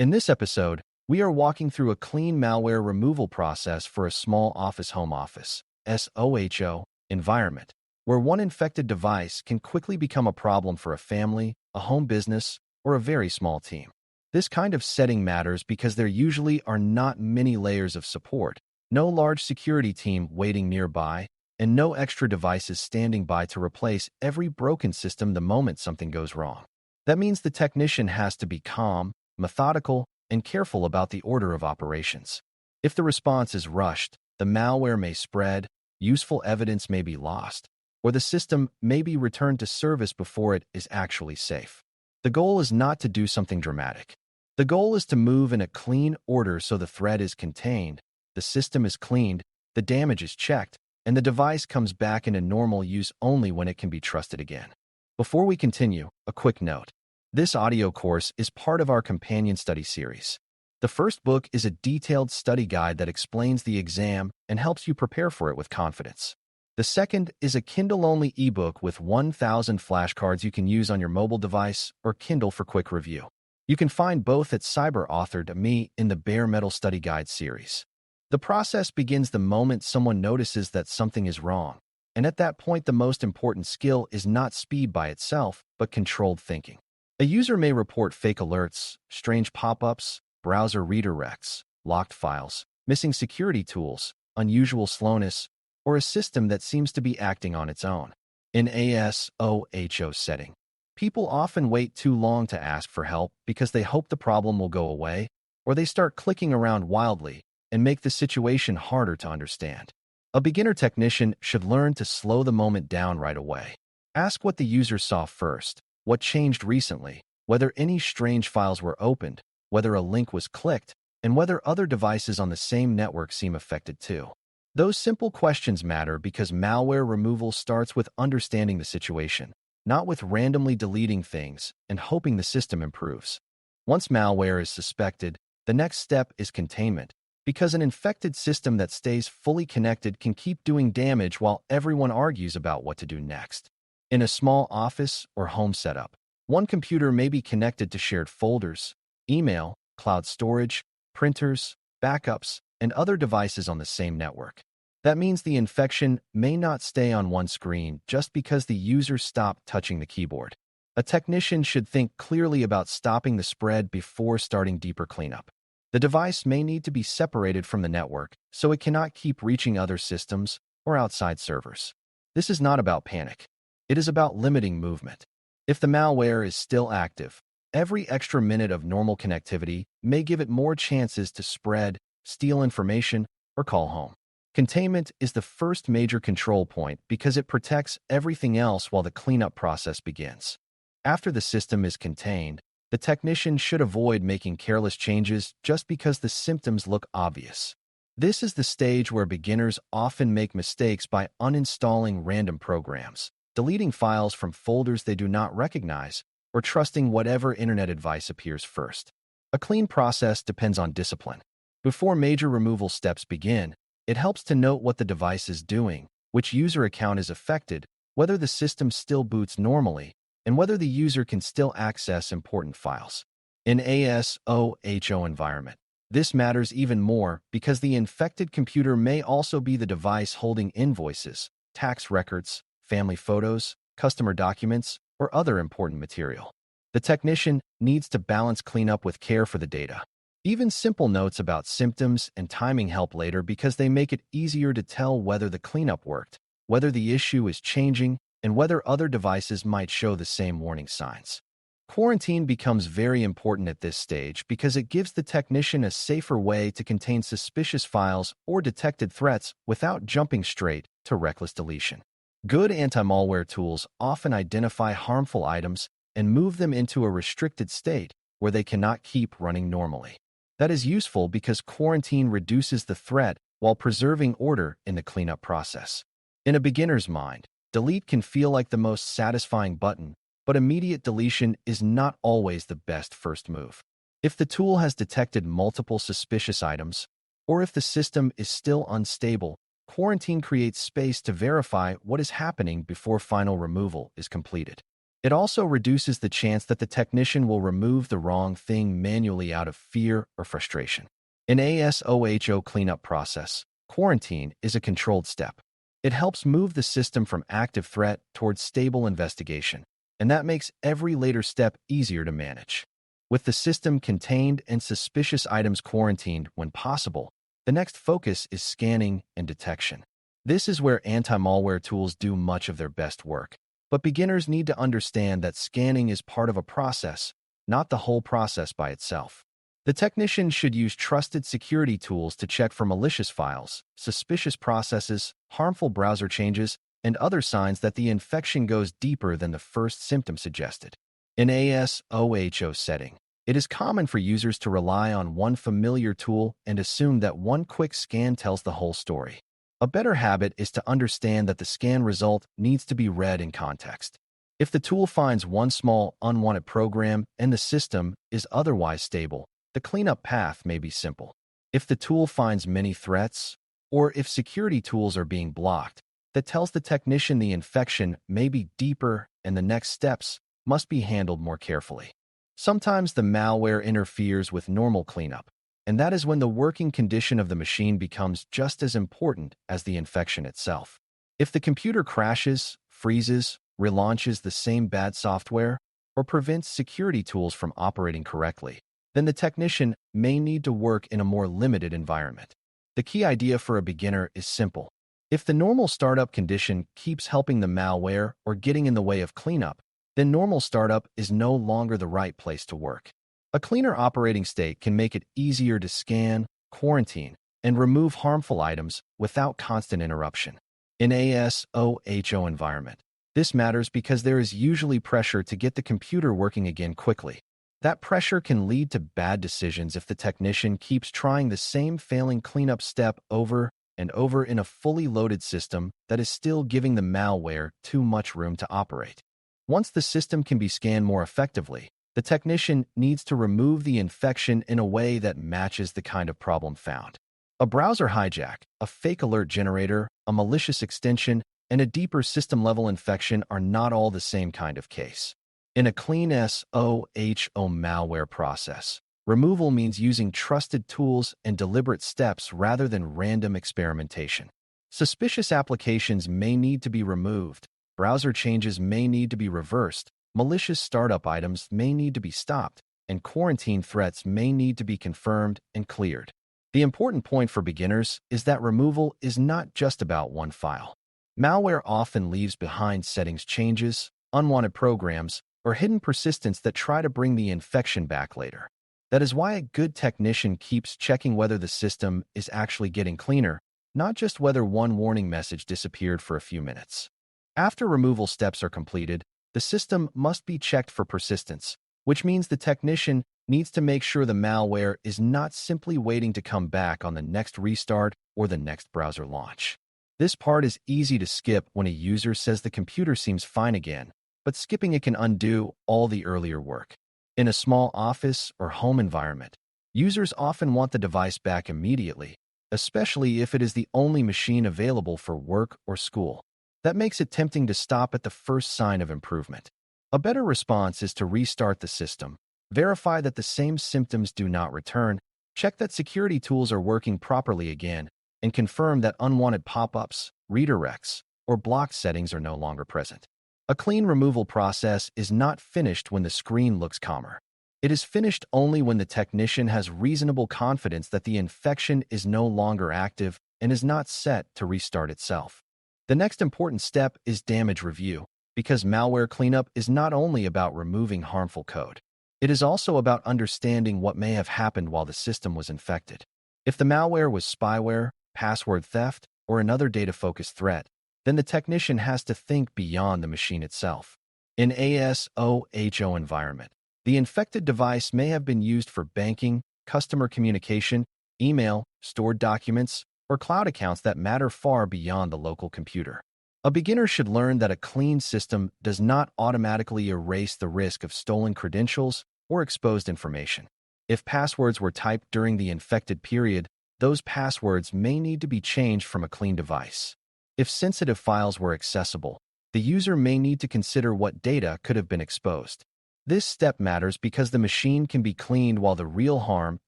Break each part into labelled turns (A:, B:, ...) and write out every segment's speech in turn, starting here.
A: In this episode, we are walking through a clean malware removal process for a small home office (SOHO) environment, where one infected device can quickly become a problem for a family, a home business, or a very small team. This kind of setting matters because there usually are not many layers of support, no large security team waiting nearby, and no extra devices standing by to replace every broken system the moment something goes wrong. That means the technician has to be calm, methodical, and careful about the order of operations. If the response is rushed, the malware may spread, useful evidence may be lost, or the system may be returned to service before it is actually safe. The goal is not to do something dramatic. The goal is to move in a clean order so the threat is contained, the system is cleaned, the damage is checked, and the device comes back into normal use only when it can be trusted again. Before we continue, a quick note. This audio course is part of our companion study series. The first book is a detailed study guide that explains the exam and helps you prepare for it with confidence. The second is a Kindle-only ebook with 1,000 flashcards you can use on your mobile device or Kindle for quick review. You can find both at Cyber.Me in the Bare Metal Study Guide series. The process begins the moment someone notices that something is wrong, and at that point the most important skill is not speed by itself, but controlled thinking. A user may report fake alerts, strange pop-ups, browser redirects, locked files, missing security tools, unusual slowness, or a system that seems to be acting on its own. In a SOHO setting, people often wait too long to ask for help because they hope the problem will go away, or they start clicking around wildly and make the situation harder to understand. A beginner technician should learn to slow the moment down right away. Ask what the user saw first, what changed recently, whether any strange files were opened, whether a link was clicked, and whether other devices on the same network seem affected too. Those simple questions matter because malware removal starts with understanding the situation, not with randomly deleting things and hoping the system improves. Once malware is suspected, the next step is containment, because an infected system that stays fully connected can keep doing damage while everyone argues about what to do next. In a small office or home setup, one computer may be connected to shared folders, email, cloud storage, printers, backups, and other devices on the same network. That means the infection may not stay on one screen just because the user stopped touching the keyboard. A technician should think clearly about stopping the spread before starting deeper cleanup. The device may need to be separated from the network so it cannot keep reaching other systems or outside servers. This is not about panic. It is about limiting movement. If the malware is still active, every extra minute of normal connectivity may give it more chances to spread, steal information, or call home. Containment is the first major control point because it protects everything else while the cleanup process begins. After the system is contained, the technician should avoid making careless changes just because the symptoms look obvious. This is the stage where beginners often make mistakes by uninstalling random programs, deleting files from folders they do not recognize, or trusting whatever internet advice appears first. A clean process depends on discipline. Before major removal steps begin, it helps to note what the device is doing, which user account is affected, whether the system still boots normally, and whether the user can still access important files. In a SOHO environment, this matters even more because the infected computer may also be the device holding invoices, tax records, family photos, customer documents, or other important material. The technician needs to balance cleanup with care for the data. Even simple notes about symptoms and timing help later because they make it easier to tell whether the cleanup worked, whether the issue is changing, and whether other devices might show the same warning signs. Quarantine becomes very important at this stage because it gives the technician a safer way to contain suspicious files or detected threats without jumping straight to reckless deletion. Good anti-malware tools often identify harmful items and move them into a restricted state where they cannot keep running normally. That is useful because quarantine reduces the threat while preserving order in the cleanup process. In a beginner's mind, delete can feel like the most satisfying button, but immediate deletion is not always the best first move. If the tool has detected multiple suspicious items, or if the system is still unstable, quarantine creates space to verify what is happening before final removal is completed. It also reduces the chance that the technician will remove the wrong thing manually out of fear or frustration. In a SOHO cleanup process, quarantine is a controlled step. It helps move the system from active threat towards stable investigation, and that makes every later step easier to manage. With the system contained and suspicious items quarantined when possible, the next focus is scanning and detection. This is where anti-malware tools do much of their best work. But beginners need to understand that scanning is part of a process, not the whole process by itself. The technician should use trusted security tools to check for malicious files, suspicious processes, harmful browser changes, and other signs that the infection goes deeper than the first symptom suggested. In a SOHO setting, it is common for users to rely on one familiar tool and assume that one quick scan tells the whole story. A better habit is to understand that the scan result needs to be read in context. If the tool finds one small, unwanted program and the system is otherwise stable, the cleanup path may be simple. If the tool finds many threats, or if security tools are being blocked, that tells the technician the infection may be deeper and the next steps must be handled more carefully. Sometimes the malware interferes with normal cleanup, and that is when the working condition of the machine becomes just as important as the infection itself. If the computer crashes, freezes, relaunches the same bad software, or prevents security tools from operating correctly, then the technician may need to work in a more limited environment. The key idea for a beginner is simple. If the normal startup condition keeps helping the malware or getting in the way of cleanup, then normal startup is no longer the right place to work. A cleaner operating state can make it easier to scan, quarantine, and remove harmful items without constant interruption. In a SOHO environment, this matters because there is usually pressure to get the computer working again quickly. That pressure can lead to bad decisions if the technician keeps trying the same failing cleanup step over and over in a fully loaded system that is still giving the malware too much room to operate. Once the system can be scanned more effectively, the technician needs to remove the infection in a way that matches the kind of problem found. A browser hijack, a fake alert generator, a malicious extension, and a deeper system-level infection are not all the same kind of case. In a clean SOHO malware process, removal means using trusted tools and deliberate steps rather than random experimentation. Suspicious applications may need to be removed, browser changes may need to be reversed, malicious startup items may need to be stopped, and quarantine threats may need to be confirmed and cleared. The important point for beginners is that removal is not just about one file. Malware often leaves behind settings changes, unwanted programs, or hidden persistence that try to bring the infection back later. That is why a good technician keeps checking whether the system is actually getting cleaner, not just whether one warning message disappeared for a few minutes. After removal steps are completed, the system must be checked for persistence, which means the technician needs to make sure the malware is not simply waiting to come back on the next restart or the next browser launch. This part is easy to skip when a user says the computer seems fine again, but skipping it can undo all the earlier work. In a small office or home environment, users often want the device back immediately, especially if it is the only machine available for work or school. That makes it tempting to stop at the first sign of improvement. A better response is to restart the system, verify that the same symptoms do not return, check that security tools are working properly again, and confirm that unwanted pop-ups, redirects, or blocked settings are no longer present. A clean removal process is not finished when the screen looks calmer. It is finished only when the technician has reasonable confidence that the infection is no longer active and is not set to restart itself. The next important step is damage review, because malware cleanup is not only about removing harmful code. It is also about understanding what may have happened while the system was infected. If the malware was spyware, password theft, or another data-focused threat, then the technician has to think beyond the machine itself. In a SOHO environment, the infected device may have been used for banking, customer communication, email, stored documents, or cloud accounts that matter far beyond the local computer. A beginner should learn that a clean system does not automatically erase the risk of stolen credentials or exposed information. If passwords were typed during the infected period, those passwords may need to be changed from a clean device. If sensitive files were accessible, the user may need to consider what data could have been exposed. This step matters because the machine can be cleaned while the real harm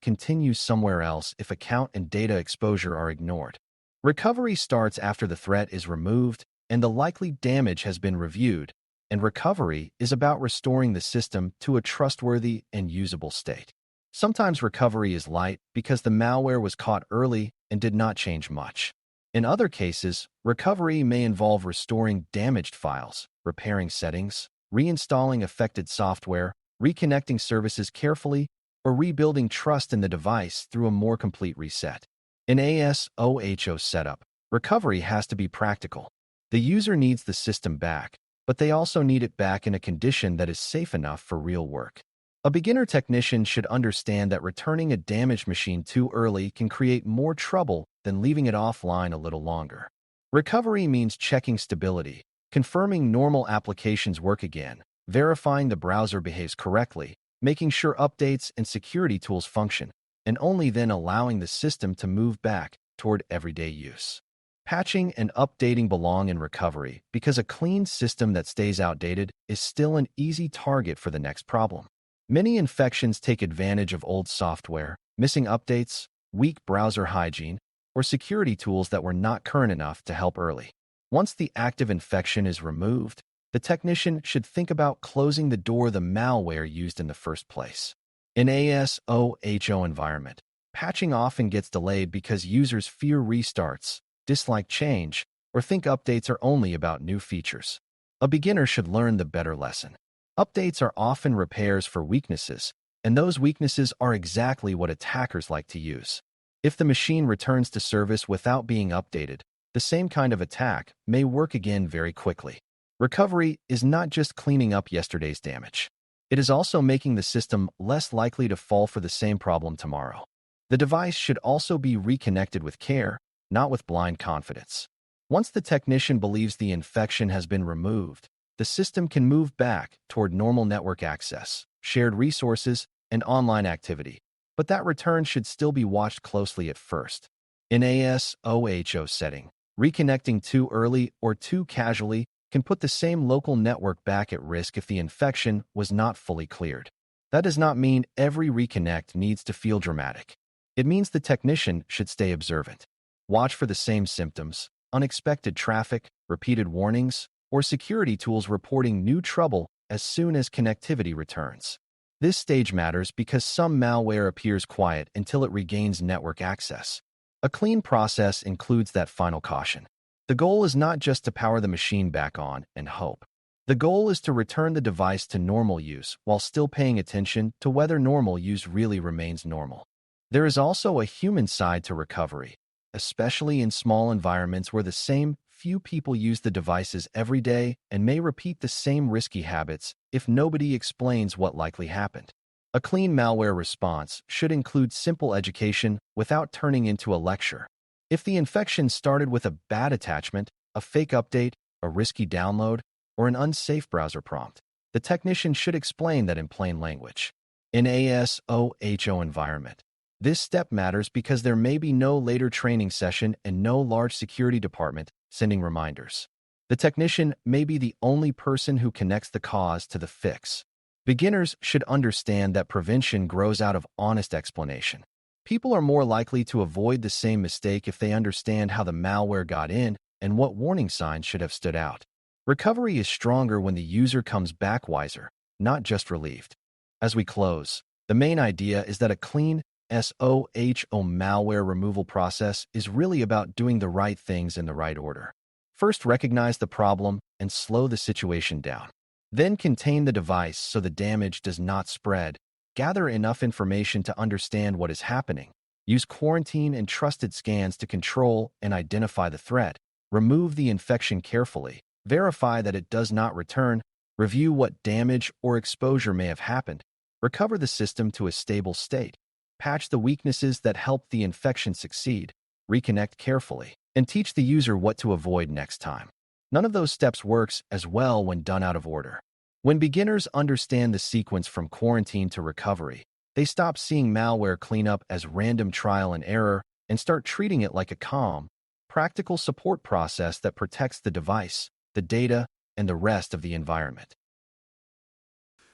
A: continues somewhere else if account and data exposure are ignored. Recovery starts after the threat is removed and the likely damage has been reviewed, and recovery is about restoring the system to a trustworthy and usable state. Sometimes recovery is light because the malware was caught early and did not change much. In other cases, recovery may involve restoring damaged files, repairing settings, reinstalling affected software, reconnecting services carefully, or rebuilding trust in the device through a more complete reset. In SOHO setup, recovery has to be practical. The user needs the system back, but they also need it back in a condition that is safe enough for real work. A beginner technician should understand that returning a damaged machine too early can create more trouble than leaving it offline a little longer. Recovery means checking stability, confirming normal applications work again, verifying the browser behaves correctly, making sure updates and security tools function, and only then allowing the system to move back toward everyday use. Patching and updating belong in recovery because a clean system that stays outdated is still an easy target for the next problem. Many infections take advantage of old software, missing updates, weak browser hygiene, or security tools that were not current enough to help early. Once the active infection is removed, the technician should think about closing the door the malware used in the first place. In SOHO environment, patching often gets delayed because users fear restarts, dislike change, or think updates are only about new features. A beginner should learn the better lesson. Updates are often repairs for weaknesses, and those weaknesses are exactly what attackers like to use. If the machine returns to service without being updated, the same kind of attack may work again very quickly. Recovery is not just cleaning up yesterday's damage. It is also making the system less likely to fall for the same problem tomorrow. The device should also be reconnected with care, not with blind confidence. Once the technician believes the infection has been removed, the system can move back toward normal network access, shared resources, and online activity, but that return should still be watched closely at first. In SOHO setting, reconnecting too early or too casually can put the same local network back at risk if the infection was not fully cleared. That does not mean every reconnect needs to feel dramatic. It means the technician should stay observant. Watch for the same symptoms, unexpected traffic, repeated warnings, or security tools reporting new trouble as soon as connectivity returns. This stage matters because some malware appears quiet until it regains network access. A clean process includes that final caution. The goal is not just to power the machine back on and hope. The goal is to return the device to normal use while still paying attention to whether normal use really remains normal. There is also a human side to recovery, especially in small environments where the same few people use the devices every day and may repeat the same risky habits if nobody explains what likely happened. A clean malware response should include simple education without turning into a lecture. If the infection started with a bad attachment, a fake update, a risky download, or an unsafe browser prompt, the technician should explain that in plain language. In SOHO environment, this step matters because there may be no later training session and no large security department sending reminders. The technician may be the only person who connects the cause to the fix. Beginners should understand that prevention grows out of honest explanation. People are more likely to avoid the same mistake if they understand how the malware got in and what warning signs should have stood out. Recovery is stronger when the user comes back wiser, not just relieved. As we close, the main idea is that a clean SOHO malware removal process is really about doing the right things in the right order. First, recognize the problem and slow the situation down. Then contain the device so the damage does not spread. Gather enough information to understand what is happening. Use quarantine and trusted scans to control and identify the threat. Remove the infection carefully. Verify that it does not return. Review what damage or exposure may have happened. Recover the system to a stable state. Patch the weaknesses that helped the infection succeed. Reconnect carefully. And teach the user what to avoid next time. None of those steps works as well when done out of order. When beginners understand the sequence from quarantine to recovery, they stop seeing malware cleanup as random trial and error and start treating it like a calm, practical support process that protects the device, the data, and the rest of the environment.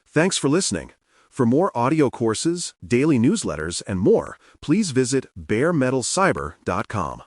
B: Thanks for listening. For more audio courses, daily newsletters, and more, please visit BareMetalCyber.com.